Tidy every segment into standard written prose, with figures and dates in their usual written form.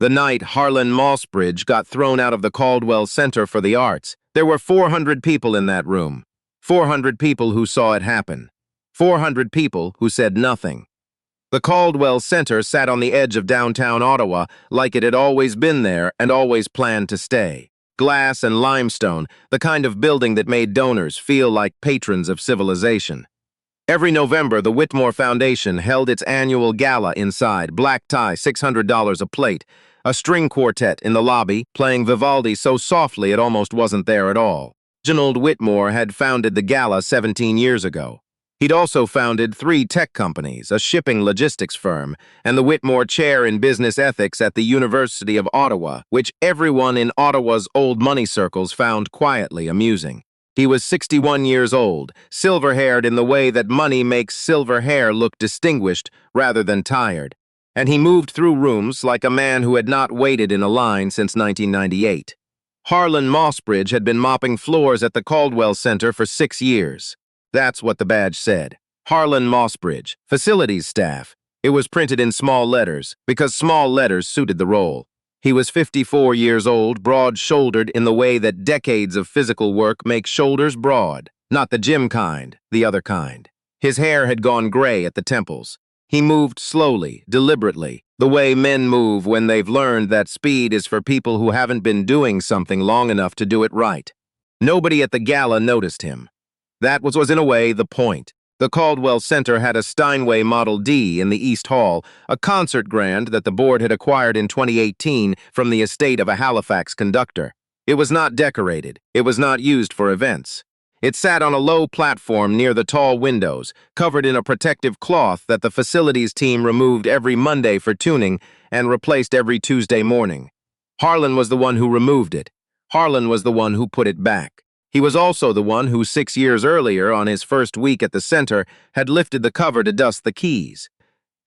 The night Harlan Mossbridge got thrown out of the Caldwell Centre for the Arts, there were 400 people in that room. 400 people who saw it happen. 400 people who said nothing. The Caldwell Centre sat on the edge of downtown Ottawa like it had always been there and always planned to stay. Glass and limestone, the kind of building that made donors feel like patrons of civilization. Every November, the Whitmore Foundation held its annual gala inside, black tie, $600 a plate, a string quartet in the lobby, playing Vivaldi so softly it almost wasn't there at all. Reginald Whitmore had founded the gala 17 years ago. He'd also founded 3 tech companies, a shipping logistics firm, and the Whitmore Chair in Business Ethics at the University of Ottawa, which everyone in Ottawa's old money circles found quietly amusing. He was 61 years old, silver-haired in the way that money makes silver hair look distinguished rather than tired, and he moved through rooms like a man who had not waited in a line since 1998. Harlan Mossbridge had been mopping floors at the Caldwell Centre for 6 years. That's what the badge said. Harlan Mossbridge, facilities staff. It was printed in small letters, because small letters suited the role. He was 54 years old, broad-shouldered in the way that decades of physical work make shoulders broad. Not the gym kind, the other kind. His hair had gone gray at the temples. He moved slowly, deliberately, the way men move when they've learned that speed is for people who haven't been doing something long enough to do it right. Nobody at the gala noticed him. That was in a way the point. The Caldwell Centre had a Steinway Model D in the East Hall, a concert grand that the board had acquired in 2018 from the estate of a Halifax conductor. It was not decorated. It was not used for events. It sat on a low platform near the tall windows, covered in a protective cloth that the facilities team removed every Monday for tuning and replaced every Tuesday morning. Harlan was the one who removed it. Harlan was the one who put it back. He was also the one who 6 years earlier, on his first week at the center, had lifted the cover to dust the keys,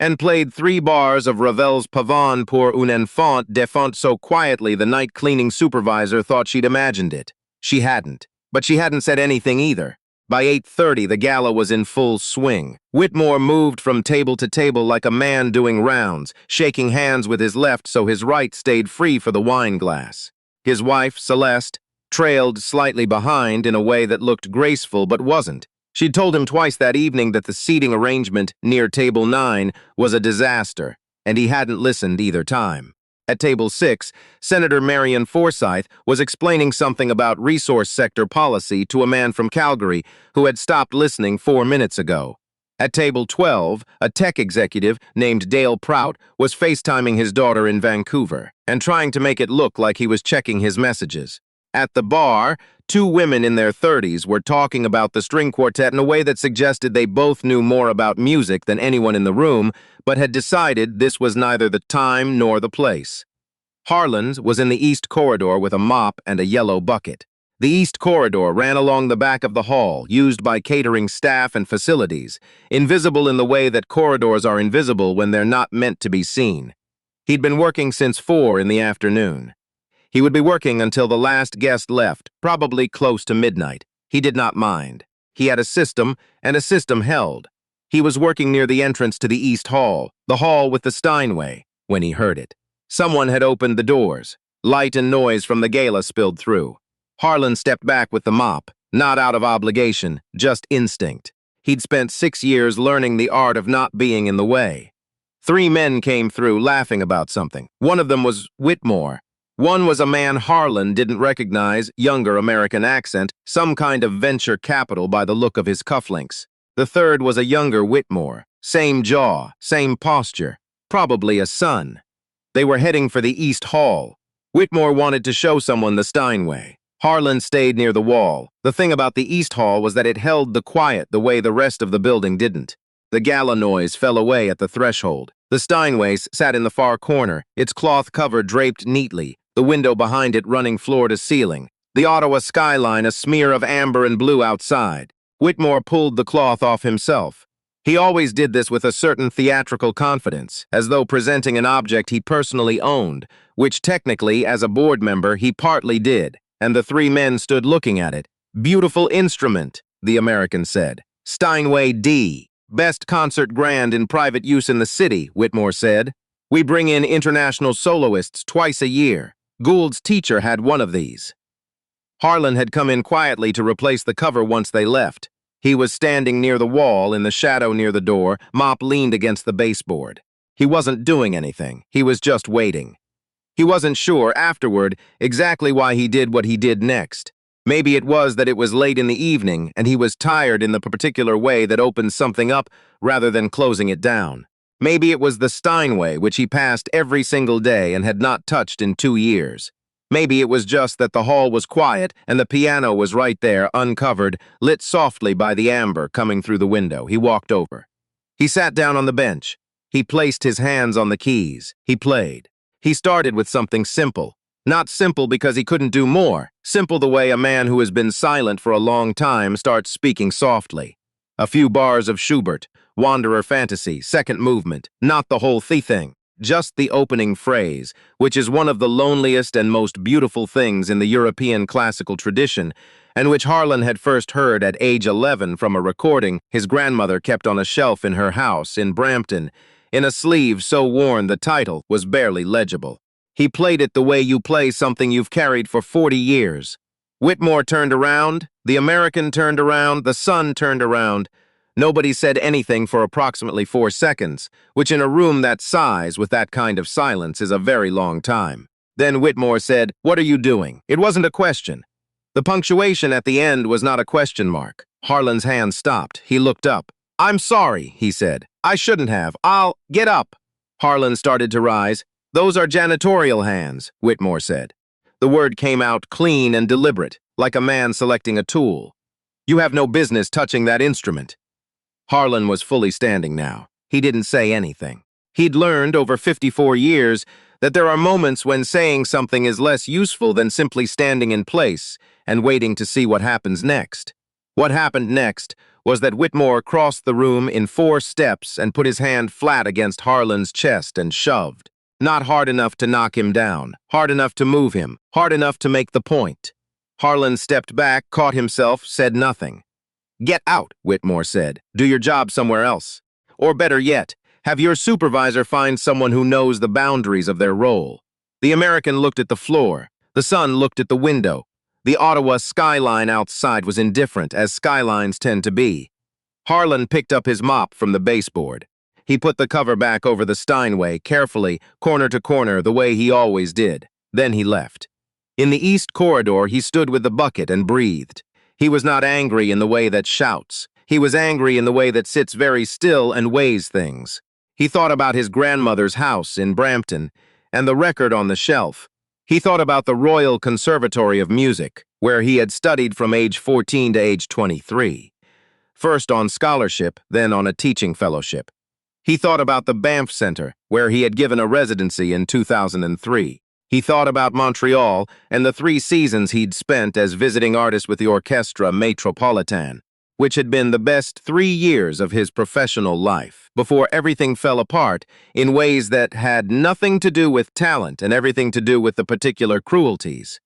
and played 3 bars of Ravel's Pavane pour un enfant défunt so quietly the night cleaning supervisor thought she'd imagined it. She hadn't. But she hadn't said anything either. By 8:30, the gala was in full swing. Whitmore moved from table to table like a man doing rounds, shaking hands with his left so his right stayed free for the wine glass. His wife, Celeste, trailed slightly behind in a way that looked graceful but wasn't. She'd told him twice that evening that the seating arrangement near table 9 was a disaster, and he hadn't listened either time. At table 6, Senator Marion Forsyth was explaining something about resource sector policy to a man from Calgary who had stopped listening 4 minutes ago. At table 12, a tech executive named Dale Prout was FaceTiming his daughter in Vancouver and trying to make it look like he was checking his messages. At the bar, 2 women in their 30s were talking about the string quartet in a way that suggested they both knew more about music than anyone in the room, but had decided this was neither the time nor the place. Harlan's was in the East Corridor with a mop and a yellow bucket. The East Corridor ran along the back of the hall, used by catering staff and facilities, invisible in the way that corridors are invisible when they're not meant to be seen. He'd been working since 4 in the afternoon. He would be working until the last guest left, probably close to midnight. He did not mind. He had a system, and a system held. He was working near the entrance to the East Hall, the hall with the Steinway, when he heard it. Someone had opened the doors. Light and noise from the gala spilled through. Harlan stepped back with the mop, not out of obligation, just instinct. He'd spent 6 years learning the art of not being in the way. 3 men came through laughing about something. One of them was Whitmore. One was a man Harlan didn't recognize, younger American accent, some kind of venture capital by the look of his cufflinks. The third was a younger Whitmore, same jaw, same posture, probably a son. They were heading for the East Hall. Whitmore wanted to show someone the Steinway. Harlan stayed near the wall. The thing about the East Hall was that it held the quiet the way the rest of the building didn't. The gala noise fell away at the threshold. The Steinway sat in the far corner, its cloth cover draped neatly, the window behind it running floor to ceiling, the Ottawa skyline a smear of amber and blue outside. Whitmore pulled the cloth off himself. He always did this with a certain theatrical confidence, as though presenting an object he personally owned, which technically, as a board member, he partly did, and the 3 men stood looking at it. "Beautiful instrument," the American said. "Steinway D. Best concert grand in private use in the city," Whitmore said. We bring in international soloists twice a year. Gould's teacher had one of these. Harlan had come in quietly to replace the cover once they left. He was standing near the wall in the shadow near the door, mop leaned against the baseboard. He wasn't doing anything. He was just waiting. He wasn't sure, afterward, exactly why he did what he did next. Maybe it was that it was late in the evening and he was tired in the particular way that opens something up rather than closing it down. Maybe it was the Steinway, which he passed every single day and had not touched in 2 years. Maybe it was just that the hall was quiet and the piano was right there, uncovered, lit softly by the amber coming through the window. He walked over. He sat down on the bench. He placed his hands on the keys. He played. He started with something simple. Not simple because he couldn't do more. Simple the way a man who has been silent for a long time starts speaking softly. A few bars of Schubert, Wanderer Fantasy, second movement, not the whole thing. Just the opening phrase, which is one of the loneliest and most beautiful things in the European classical tradition, and which Harlan had first heard at age 11 from a recording his grandmother kept on a shelf in her house in Brampton, in a sleeve so worn the title was barely legible. He played it the way you play something you've carried for 40 years. Whitmore turned around, the American turned around, the sun turned around. Nobody said anything for approximately 4 seconds, which in a room that size with that kind of silence is a very long time. Then Whitmore said, "What are you doing?" It wasn't a question. The punctuation at the end was not a question mark. Harlan's hand stopped. He looked up. "I'm sorry," he said. "I shouldn't have. I'll get up." Harlan started to rise. "Those are janitorial hands," Whitmore said. The word came out clean and deliberate, like a man selecting a tool. "You have no business touching that instrument." Harlan was fully standing now. He didn't say anything. He'd learned over 54 years that there are moments when saying something is less useful than simply standing in place and waiting to see what happens next. What happened next was that Whitmore crossed the room in 4 steps and put his hand flat against Harlan's chest and shoved. Not hard enough to knock him down, hard enough to move him, hard enough to make the point. Harlan stepped back, caught himself, said nothing. "Get out," Whitmore said. "Do your job somewhere else. Or better yet, have your supervisor find someone who knows the boundaries of their role." The American looked at the floor. The son looked at the window. The Ottawa skyline outside was indifferent, as skylines tend to be. Harlan picked up his mop from the baseboard. He put the cover back over the Steinway, carefully, corner to corner, the way he always did. Then he left. In the east corridor, he stood with the bucket and breathed. He was not angry in the way that shouts. He was angry in the way that sits very still and weighs things. He thought about his grandmother's house in Brampton and the record on the shelf. He thought about the Royal Conservatory of Music, where he had studied from age 14 to age 23. First on scholarship, then on a teaching fellowship. He thought about the Banff Centre, where he had given a residency in 2003. He thought about Montreal and the 3 seasons he'd spent as visiting artist with the Orchestra Métropolitain, which had been the best 3 years of his professional life, before everything fell apart in ways that had nothing to do with talent and everything to do with the particular cruelties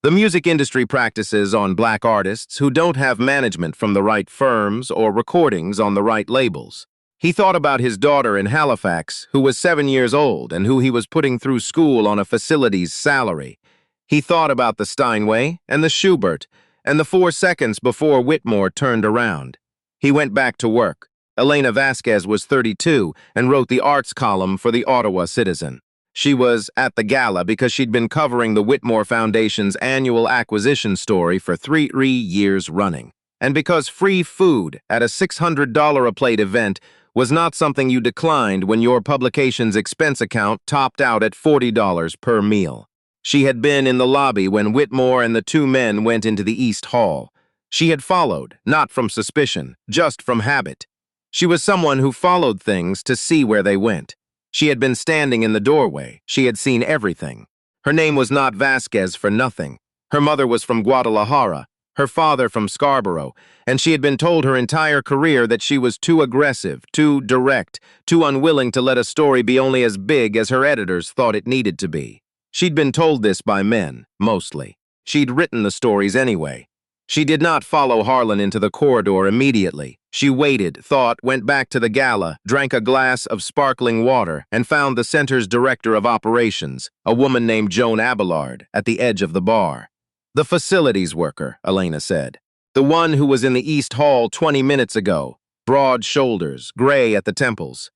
the music industry practices on black artists who don't have management from the right firms or recordings on the right labels. He thought about his daughter in Halifax, who was 7 years old and who he was putting through school on a facility's salary. He thought about the Steinway and the Schubert and the 4 seconds before Whitmore turned around. He went back to work. Elena Vasquez was 32 and wrote the arts column for the Ottawa Citizen. She was at the gala because she'd been covering the Whitmore Foundation's annual acquisition story for 3 years running. And because free food at a $600 a plate event was not something you declined when your publication's expense account topped out at $40 per meal. She had been in the lobby when Whitmore and the 2 men went into the East Hall. She had followed, not from suspicion, just from habit. She was someone who followed things to see where they went. She had been standing in the doorway. She had seen everything. Her name was not Vasquez for nothing. Her mother was from Guadalajara, her father from Scarborough, and she had been told her entire career that she was too aggressive, too direct, too unwilling to let a story be only as big as her editors thought it needed to be. She'd been told this by men, mostly. She'd written the stories anyway. She did not follow Harlan into the corridor immediately. She waited, thought, went back to the gala, drank a glass of sparkling water, and found the center's director of operations, a woman named Joan Abelard, at the edge of the bar. "The facilities worker," Elena said. "The one who was in the East Hall 20 minutes ago. Broad shoulders, gray at the temples."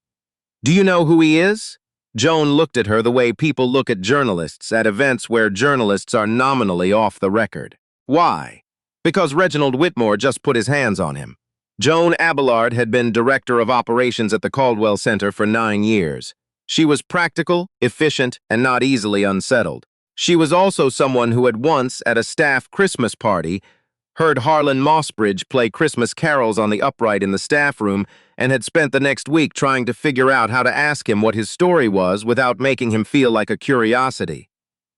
"Do you know who he is?" Joan looked at her the way people look at journalists at events where journalists are nominally off the record. "Why?" "Because Reginald Whitmore just put his hands on him." Joan Abelard had been director of operations at the Caldwell Centre for 9 years. She was practical, efficient, and not easily unsettled. She was also someone who had once, at a staff Christmas party, heard Harlan Mossbridge play Christmas carols on the upright in the staff room and had spent the next week trying to figure out how to ask him what his story was without making him feel like a curiosity.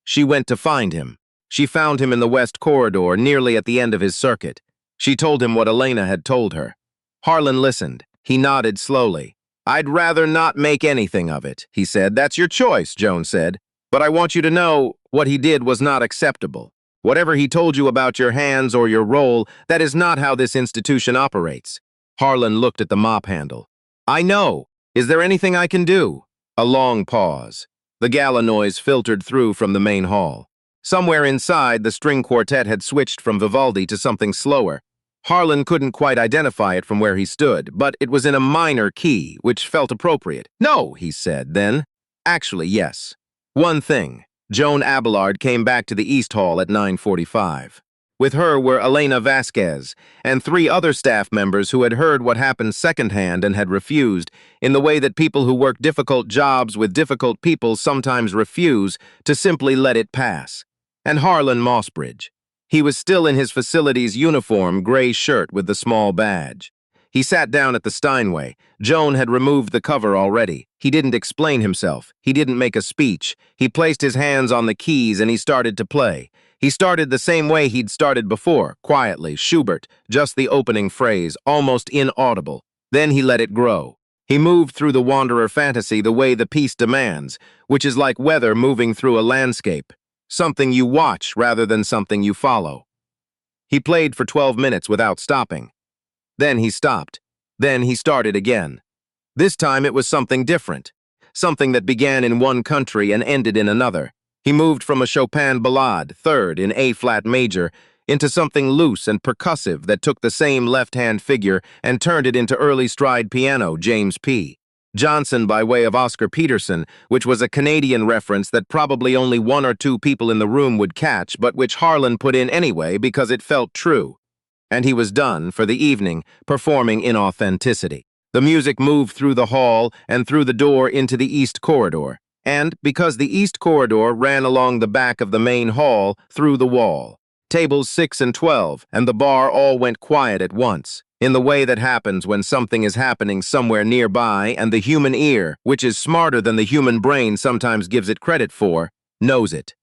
She went to find him. She found him in the West Corridor, nearly at the end of his circuit. She told him what Elena had told her. Harlan listened. He nodded slowly. "I'd rather not make anything of it," he said. "That's your choice," Joan said. "But I want you to know what he did was not acceptable. Whatever he told you about your hands or your role, that is not how this institution operates." Harlan looked at the mop handle. "I know. Is there anything I can do?" A long pause. The gala noise filtered through from the main hall. Somewhere inside, the string quartet had switched from Vivaldi to something slower. Harlan couldn't quite identify it from where he stood, but it was in a minor key, which felt appropriate. "No," he said then. "Actually, yes. One thing." Joan Abelard came back to the East Hall at 9:45. With her were Elena Vasquez and 3 other staff members who had heard what happened secondhand and had refused, in the way that people who work difficult jobs with difficult people sometimes refuse, to simply let it pass. And Harlan Mossbridge. He was still in his facility's uniform, gray shirt with the small badge. He sat down at the Steinway. Joan had removed the cover already. He didn't explain himself. He didn't make a speech. He placed his hands on the keys and he started to play. He started the same way he'd started before, quietly, Schubert, just the opening phrase, almost inaudible. Then he let it grow. He moved through the wanderer fantasy the way the piece demands, which is like weather moving through a landscape. Something you watch rather than something you follow. He played for 12 minutes without stopping. Then he stopped. Then he started again. This time it was something different. Something that began in one country and ended in another. He moved from a Chopin ballade, third in A-flat major, into something loose and percussive that took the same left-hand figure and turned it into early stride piano, James P. Johnson by way of Oscar Peterson, which was a Canadian reference that probably only 1 or 2 people in the room would catch, but which Harlan put in anyway because it felt true. And he was done, for the evening, performing in authenticity. The music moved through the hall and through the door into the East Corridor, and, because the East Corridor ran along the back of the main hall, through the wall. Tables 6 and 12, and the bar all went quiet at once, in the way that happens when something is happening somewhere nearby and the human ear, which is smarter than the human brain sometimes gives it credit for, knows it.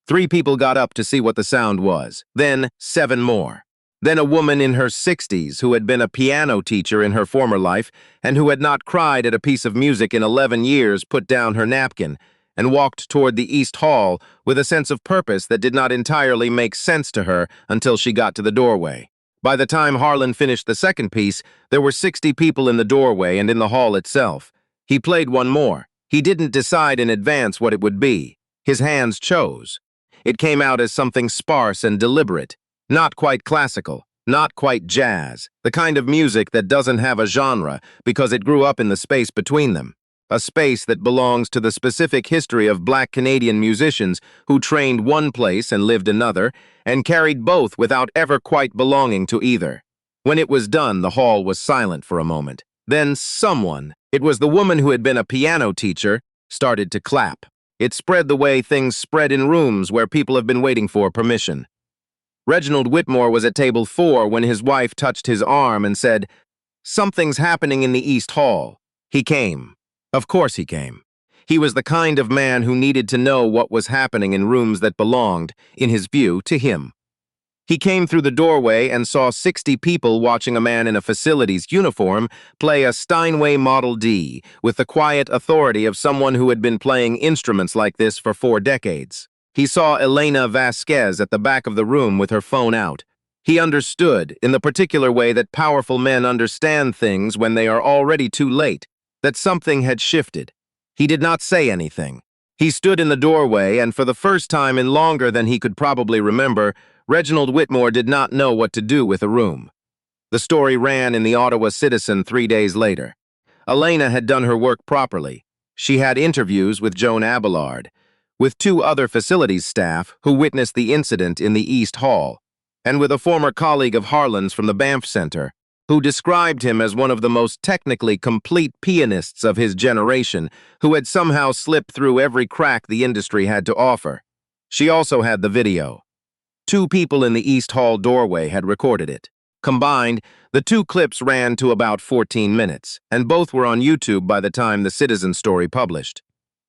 3 people got up to see what the sound was, then 7 more. Then a woman in her 60s who had been a piano teacher in her former life and who had not cried at a piece of music in 11 years put down her napkin and walked toward the East Hall with a sense of purpose that did not entirely make sense to her until she got to the doorway. By the time Harlan finished the second piece, there were 60 people in the doorway and in the hall itself. He played one more. He didn't decide in advance what it would be. His hands chose. It came out as something sparse and deliberate, not quite classical, not quite jazz, the kind of music that doesn't have a genre because it grew up in the space between them. A space that belongs to the specific history of Black Canadian musicians who trained one place and lived another, and carried both without ever quite belonging to either. When it was done, the hall was silent for a moment. Then someone, it was the woman who had been a piano teacher, started to clap. It spread the way things spread in rooms where people have been waiting for permission. Reginald Whitmore was at table 4 when his wife touched his arm and said, "Something's happening in the East Hall." He came. Of course he came. He was the kind of man who needed to know what was happening in rooms that belonged, in his view, to him. He came through the doorway and saw 60 people watching a man in a facilities uniform play a Steinway Model D with the quiet authority of someone who had been playing instruments like this for 4 decades. He saw Elena Vasquez at the back of the room with her phone out. He understood, in the particular way that powerful men understand things when they are already too late, that something had shifted. He did not say anything. He stood in the doorway, and for the first time in longer than he could probably remember, Reginald Whitmore did not know what to do with a room. The story ran in the Ottawa Citizen 3 days later. Elena had done her work properly. She had interviews with Joan Abelard, with 2 other facilities staff who witnessed the incident in the East Hall, and with a former colleague of Harlan's from the Banff Centre, who described him as one of the most technically complete pianists of his generation who had somehow slipped through every crack the industry had to offer. She also had the video. 2 people in the East Hall doorway had recorded it. Combined, the 2 clips ran to about 14 minutes, and both were on YouTube by the time the Citizen story published.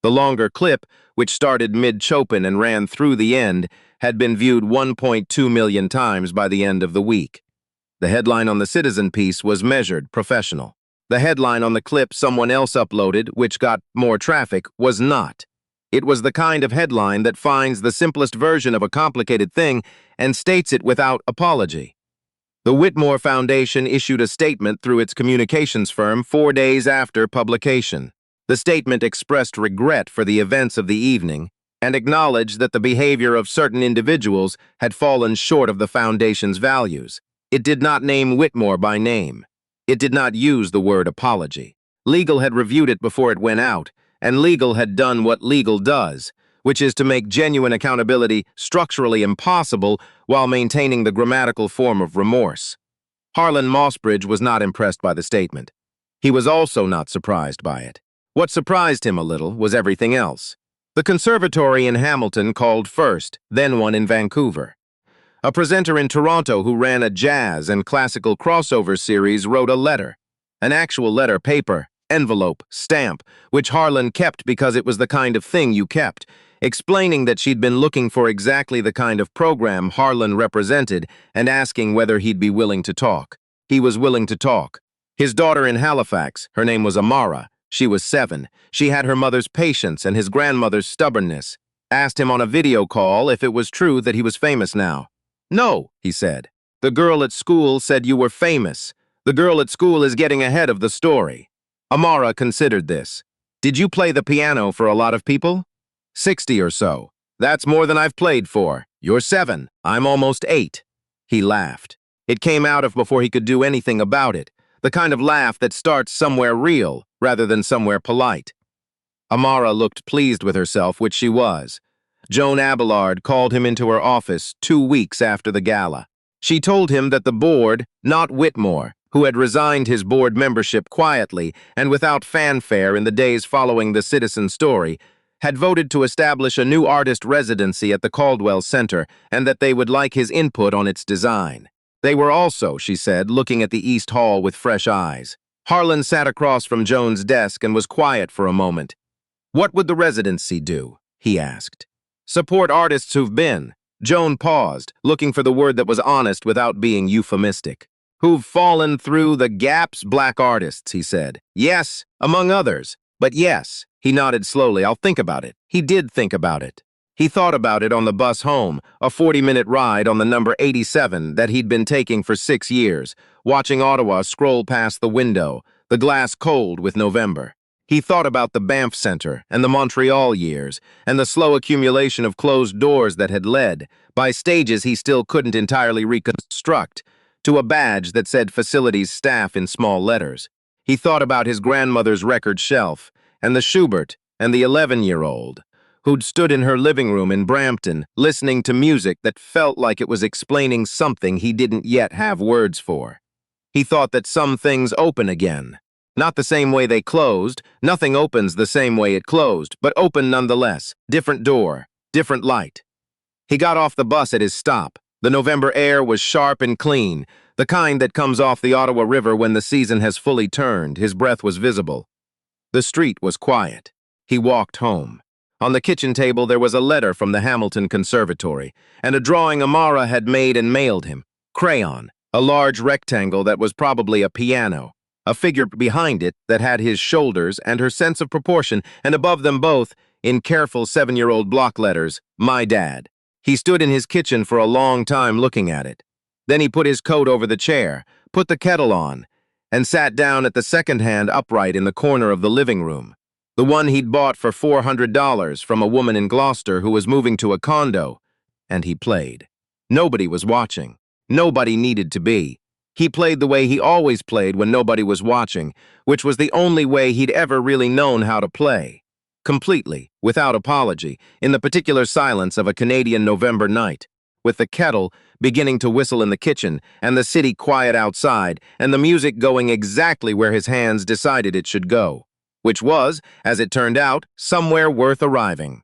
The longer clip, which started mid-Chopin and ran through the end, had been viewed 1.2 million times by the end of the week. The headline on the Citizen piece was measured, professional. The headline on the clip someone else uploaded, which got more traffic, was not. It was the kind of headline that finds the simplest version of a complicated thing and states it without apology. The Whitmore Foundation issued a statement through its communications firm 4 days after publication. The statement expressed regret for the events of the evening and acknowledged that the behavior of certain individuals had fallen short of the Foundation's values. It did not name Whitmore by name. It did not use the word apology. Legal had reviewed it before it went out, and legal had done what legal does, which is to make genuine accountability structurally impossible while maintaining the grammatical form of remorse. Harlan Mossbridge was not impressed by the statement. He was also not surprised by it. What surprised him a little was everything else. The conservatory in Hamilton called first, then one in Vancouver. A presenter in Toronto who ran a jazz and classical crossover series wrote a letter, an actual letter, paper, envelope, stamp, which Harlan kept because it was the kind of thing you kept, explaining that she'd been looking for exactly the kind of program Harlan represented and asking whether he'd be willing to talk. He was willing to talk. His daughter in Halifax, her name was Amara. She was 7. She had her mother's patience and his grandmother's stubbornness. Asked him on a video call if it was true that he was famous now. "No," he said. "The girl at school said you were famous. The girl at school is getting ahead of the story." Amara considered this. "Did you play the piano for a lot of people?" 60 or so. "That's more than I've played for. You're 7. I'm almost 8. He laughed. It came out of before he could do anything about it. The kind of laugh that starts somewhere real rather than somewhere polite. Amara looked pleased with herself, which she was. Joan Abelard called him into her office 2 weeks after the gala. She told him that the board, not Whitmore, who had resigned his board membership quietly and without fanfare in the days following the Citizen story, had voted to establish a new artist residency at the Caldwell Centre and that they would like his input on its design. They were also, she said, looking at the East Hall with fresh eyes. Harlan sat across from Joan's desk and was quiet for a moment. "What would the residency do?" he asked. "Support artists who've been." Joan paused, looking for the word that was honest without being euphemistic. "Who've fallen through the gaps, black artists," he said. "Yes, among others. But yes." He nodded slowly. "I'll think about it." He did think about it. He thought about it on the bus home, a 40-minute ride on the number 87 that he'd been taking for 6 years, watching Ottawa scroll past the window, the glass cold with November. He thought about the Banff Centre and the Montreal years and the slow accumulation of closed doors that had led, by stages he still couldn't entirely reconstruct, to a badge that said facilities staff in small letters. He thought about his grandmother's record shelf and the Schubert and the 11-year-old, who'd stood in her living room in Brampton listening to music that felt like it was explaining something he didn't yet have words for. He thought that some things open again. Not the same way they closed. Nothing opens the same way it closed, but open nonetheless. Different door, different light. He got off the bus at his stop. The November air was sharp and clean, the kind that comes off the Ottawa River when the season has fully turned. His breath was visible. The street was quiet. He walked home. On the kitchen table there was a letter from the Hamilton Conservatory, and a drawing Amara had made and mailed him. Crayon, a large rectangle that was probably a piano. A figure behind it that had his shoulders and her sense of proportion, and above them both, in careful 7-year-old block letters, "My Dad." He stood in his kitchen for a long time looking at it. Then he put his coat over the chair, put the kettle on, and sat down at the second-hand upright in the corner of the living room, the one he'd bought for $400 from a woman in Gloucester who was moving to a condo, and he played. Nobody was watching. Nobody needed to be. He played the way he always played when nobody was watching, which was the only way he'd ever really known how to play. Completely, without apology, in the particular silence of a Canadian November night, with the kettle beginning to whistle in the kitchen, and the city quiet outside, and the music going exactly where his hands decided it should go, which was, as it turned out, somewhere worth arriving.